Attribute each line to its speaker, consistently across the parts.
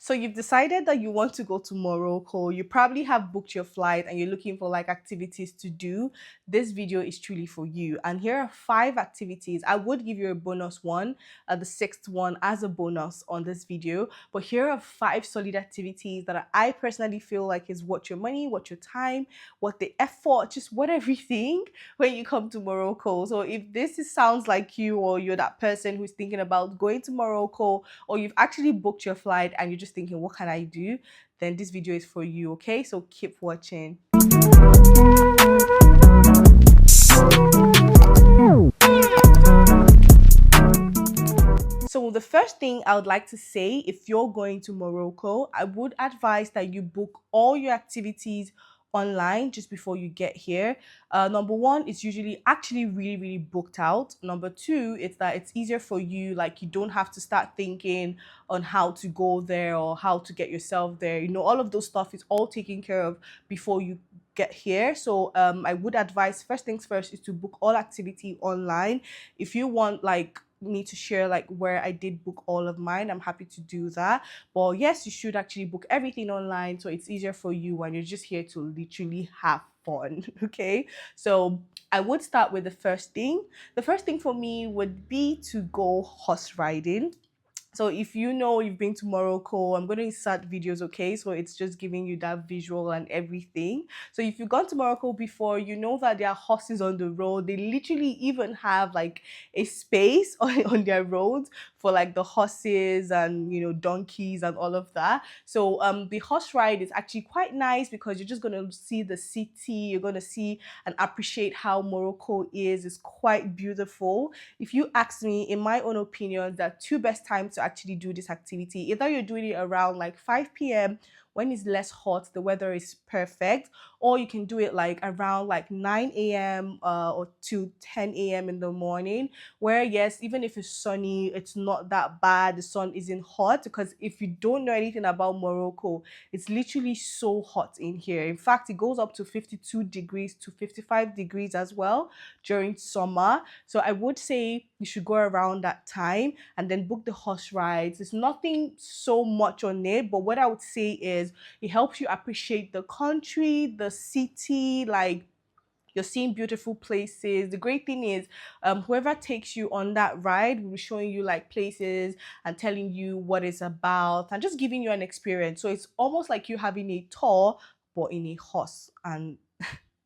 Speaker 1: So you've decided that you want to go to Morocco. You probably have booked your flight and you're looking for like activities to do. This video is truly for you. And here are 5 activities. I would give you a bonus one, the sixth one as a bonus on this video. But here are 5 solid activities that I personally feel like is worth your money, worth your time, worth the effort, just what everything when you come to Morocco. So if sounds like you, or you're that person who's thinking about going to Morocco, or you've actually booked your flight and you're just thinking, what can I do? Then this video is for you, okay? So keep watching. So the first thing I would like to say, if you're going to Morocco, I would advise that you book all your activities online just before you get here. Number one, it's usually actually really booked out. Number two, it's that it's easier for you, like you don't have to start thinking on how to go there or how to get yourself there. You know, all of those stuff is all taken care of before you get here. So I would advise, first things first, is to book all activity online. If you want like me to share like where I did book all of mine, I'm happy to do that. But yes, you should actually book everything online so it's easier for you when you're just here to literally have fun. Okay, so I would start with the first thing. The first thing for me would be to go horse riding. So if you know you've been to Morocco, I'm going to insert videos, okay? So it's just giving you that visual and everything. So if you've gone to Morocco before, you know that there are horses on the road. They literally even have like a space on their roads for like the horses and, you know, donkeys and all of that. So the horse ride is actually quite nice because you're just going to see the city. You're going to see and appreciate how Morocco is. It's quite beautiful. If you ask me, in my own opinion, there are 2 best times to actually do this activity. Either you're doing it around like 5 p.m. when it's less hot, the weather is perfect, or you can do it like around like 9 a.m. Or to 10 a.m. in the morning, where yes, even if it's sunny, it's not that bad. The sun isn't hot, because if you don't know anything about Morocco, it's literally so hot in here. In fact, it goes up to 52 degrees to 55 degrees as well during summer. So I would say you should go around that time and then book the horse rides. There's nothing so much on it, but what I would say is it helps you appreciate the country, the city, like you're seeing beautiful places. The great thing is, whoever takes you on that ride will be showing you like places and telling you what it's about and just giving you an experience. So it's almost like you having a tour, but in a horse. And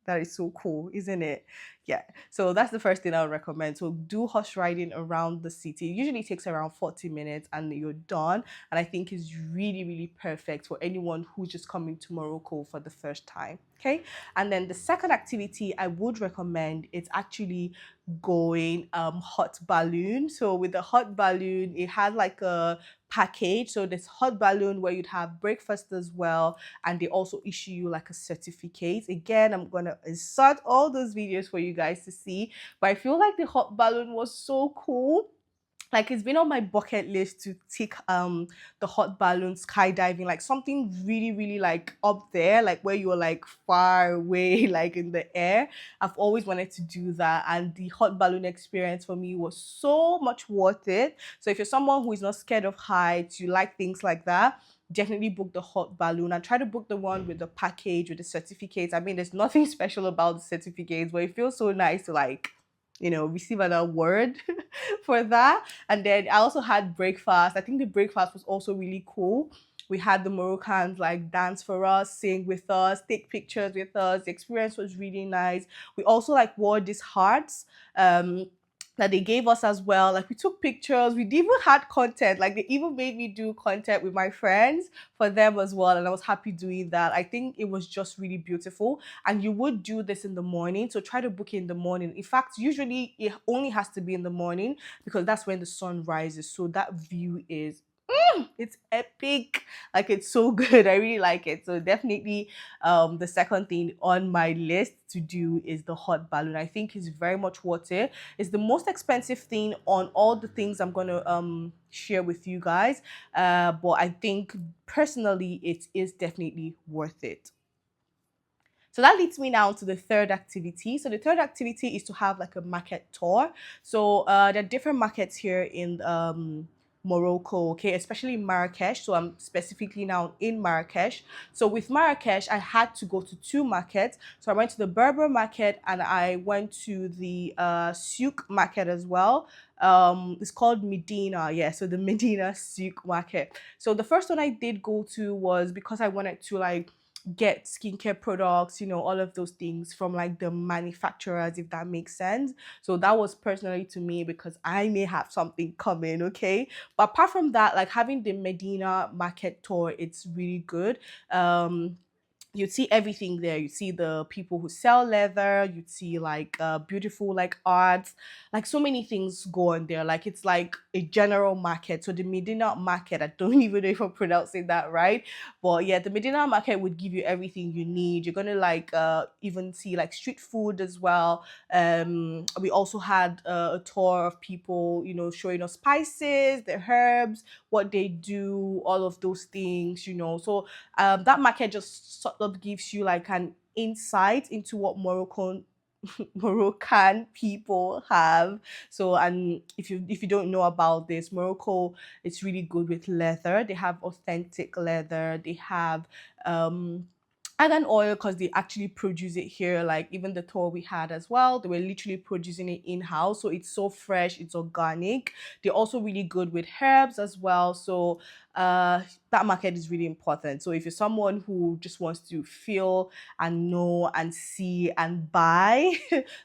Speaker 1: that is so cool, isn't it? Yeah. So that's the first thing I would recommend. So do horse riding around the city. It usually takes around 40 minutes and you're done. And I think is really perfect for anyone who's just coming to Morocco for the first time. Okay. And then the second activity I would recommend is actually going hot balloon. So with the hot balloon, it had like a package. So this hot balloon where you'd have breakfast as well, and they also issue you like a certificate. Again, I'm gonna insert all those videos for you guys to see, but I feel like the hot balloon was so cool. Like it's been on my bucket list to take the hot balloon skydiving, like something really like up there, like where you're like far away like in the air. I've always wanted to do that, and the hot balloon experience for me was so much worth it. So if you're someone who is not scared of heights, you like things like that, definitely book the hot balloon and try to book the one with the package with the certificates. I mean, there's nothing special about the certificates, but it feels so nice to like, you know, receive an award for that. And then I also had breakfast. I think the breakfast was also really cool. We had the Moroccans like dance for us, sing with us, take pictures with us. The experience was really nice. We also like wore these hearts. That they gave us as well. Like we took pictures, we even had content, like they even made me do content with my friends for them as well. And I was happy doing that. I think it was just really beautiful. And you would do this in the morning. So try to book it in the morning. In fact, usually it only has to be in the morning because that's when the sun rises. So that view is it's epic. Like it's so good. I really like it. So definitely the second thing on my list to do is the hot balloon. I think it's very much worth it. It's the most expensive thing on all the things I'm gonna share with you guys. But I think personally it is definitely worth it. So that leads me now to the third activity. So the third activity is to have like a market tour. So there are different markets here in Morocco, okay, especially Marrakech. So I'm specifically now in Marrakech. So with Marrakech, I had to go to two markets. So I went to the Berber market and I went to the Souk market as well. It's called Medina, yeah. So the Medina Souk market. So the first one I did go to was because I wanted to like get skincare products, you know, all of those things from like the manufacturers, if that makes sense. So that was personally to me because I may have something coming, okay? But apart from that, like having the Medina market tour, it's really good. You'd see everything there. You see the people who sell leather, you'd see like beautiful like arts, like so many things go on there. Like it's like a general market. So the Medina market, I don't even know if I'm pronouncing that right, but yeah, the Medina market would give you everything you need. You're gonna like even see like street food as well. We also had a tour of people, you know, showing us spices, the herbs, what they do, all of those things, you know. So that market just sort of gives you like an insight into what Moroccan people have. So, and if you don't know about this, Morocco, it's really good with leather. They have authentic leather. They have argan oil because they actually produce it here. Like even the tour we had as well, they were literally producing it in house. So it's so fresh, it's organic. They're also really good with herbs as well. So that market is really important. So if you're someone who just wants to feel and know and see and buy,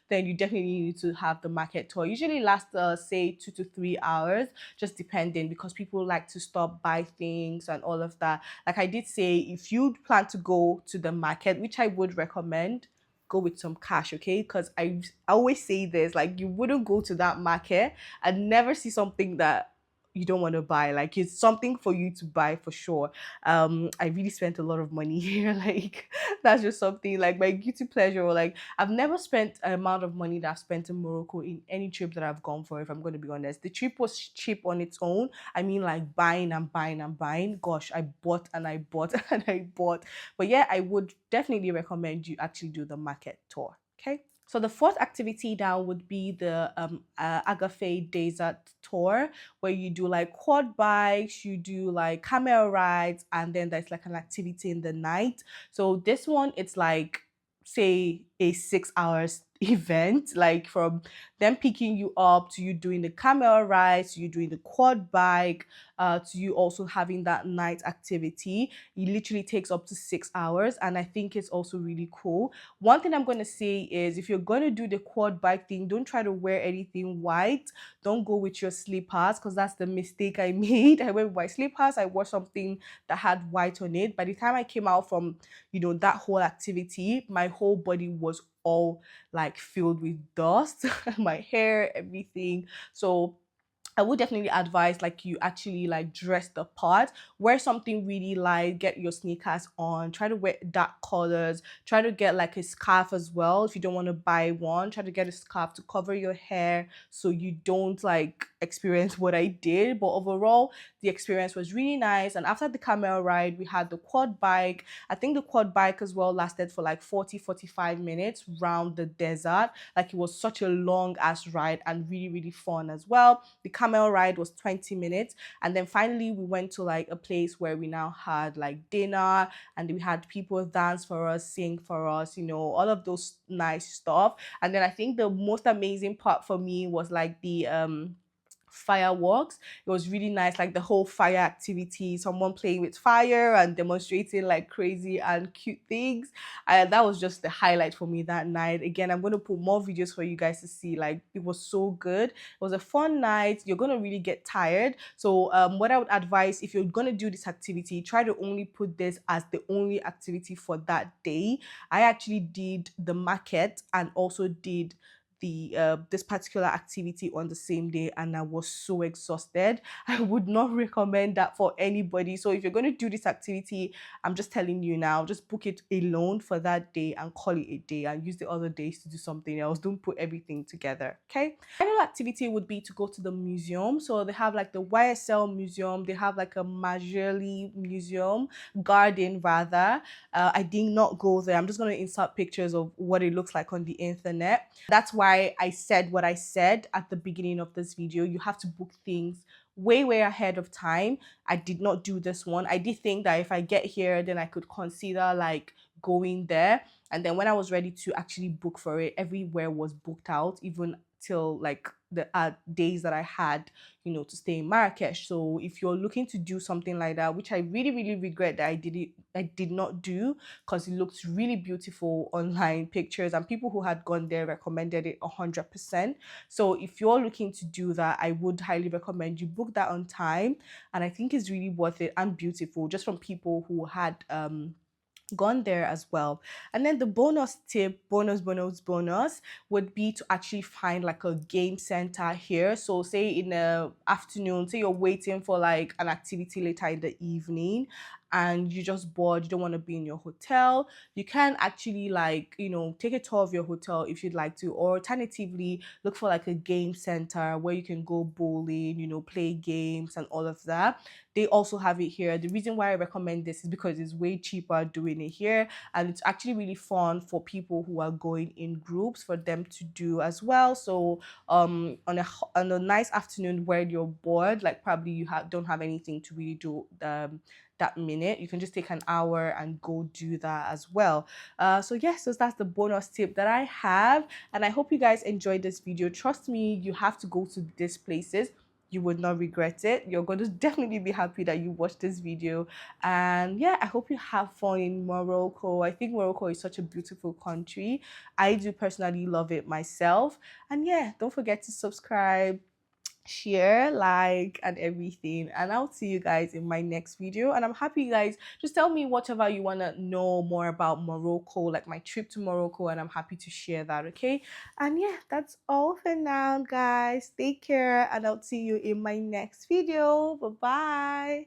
Speaker 1: then you definitely need to have the market tour. Usually lasts say 2 to 3 hours, just depending because people like to stop, buy things and all of that. Like I did say, if you plan to go to the market, which I would recommend, go with some cash, okay? Because I always say this, like you wouldn't go to that market and never see something that you don't want to buy. Like it's something for you to buy for sure. I really spent a lot of money here. Like that's just something like my guilty pleasure. Like I've never spent an amount of money that I've spent in Morocco in any trip that I've gone for, if I'm going to be honest. The trip was cheap on its own. I mean, like buying and buying and buying. Gosh, I bought and I bought and I bought. But yeah, I would definitely recommend you actually do the market tour. Okay. So the fourth activity now would be the Agafe Desert Tour, where you do like quad bikes, you do like camel rides, and then there's like an activity in the night. So this one, it's like say a 6 hours event, like from them picking you up to you doing the camel ride, to you doing the quad bike, to you also having that night activity. It literally takes up to 6 hours, and I think it's also really cool. One thing I'm going to say is if you're going to do the quad bike thing, don't try to wear anything white. Don't go with your slippers because that's the mistake I made. I went with my slippers, I wore something that had white on it. By the time I came out from, you know, that whole activity, my whole body was all like filled with dust, my hair, everything. So I would definitely advise like you actually like dress the part, wear something really light, get your sneakers on, try to wear dark colors, try to get like a scarf as well. If you don't want to buy one, try to get a scarf to cover your hair so you don't like experience what I did. But overall, the experience was really nice. And after the camel ride, we had the quad bike. I think the quad bike as well lasted for like 40 to 45 minutes round the desert. Like it was such a long ass ride and really, really fun as well. The camel ride was 20 minutes. And then finally, we went to like a place where we now had like dinner and we had people dance for us, sing for us, you know, all of those nice stuff. And then I think the most amazing part for me was like the fireworks. It was really nice, like the whole fire activity, someone playing with fire and demonstrating like crazy and cute things. And that was just the highlight for me that night. Again, I'm going to put more videos for you guys to see. Like it was so good. It was a fun night. You're going to really get tired. So what I would advise, if you're going to do this activity, try to only put this as the only activity for that day. I actually did the market and also did the this particular activity on the same day, and I was so exhausted. I would not recommend that for anybody. So if you're going to do this activity, I'm just telling you now, just book it alone for that day and call it a day and use the other days to do something else. Don't put everything together. Okay. Final activity would be to go to the museum. So they have like the YSL museum, they have like a Majeli museum garden rather. I did not go there. I'm just going to insert pictures of what it looks like on the internet. That's why I said what I said at the beginning of this video. You have to book things way ahead of time. I did not do this one. I did think that if I get here, then I could consider like going there. And then when I was ready to actually book for it, everywhere was booked out, even till like the days that I had, to stay in Marrakech. So if you're looking to do something like that, which I really regret that I did not do, because it looks really beautiful online pictures, and people who had gone there recommended it 100%. So if you're looking to do that, I would highly recommend you book that on time, and I think it's really worth it and beautiful, just from people who had gone there as well. And then the bonus tip, bonus would be to actually find like a game center here. So say in the afternoon, say you're waiting for like an activity later in the evening and you just bored, you don't want to be in your hotel, you can actually like, take a tour of your hotel if you'd like to, or alternatively look for like a game center where you can go bowling, play games and all of that. They also have it here. The reason why I recommend this is because it's way cheaper doing it here, and it's actually really fun for people who are going in groups for them to do as well. So on a nice afternoon where you're bored, like probably you don't have anything to really do that minute, you can just take an hour and go do that as well. So yes, so that's the bonus tip that I have, and I hope you guys enjoyed this video. Trust me, you have to go to these places. You would not regret it. You're going to definitely be happy that you watched this video. And yeah, I hope you have fun in Morocco. I think Morocco is such a beautiful country. I do personally love it myself. And yeah, don't forget to subscribe, share, like, and everything. And I'll see you guys in my next video. And I'm happy, you guys, just tell me whatever you want to know more about Morocco, like my trip to Morocco, and I'm happy to share that. Okay. And yeah, that's all for now, guys. Take care, and I'll see you in my next video. Bye bye.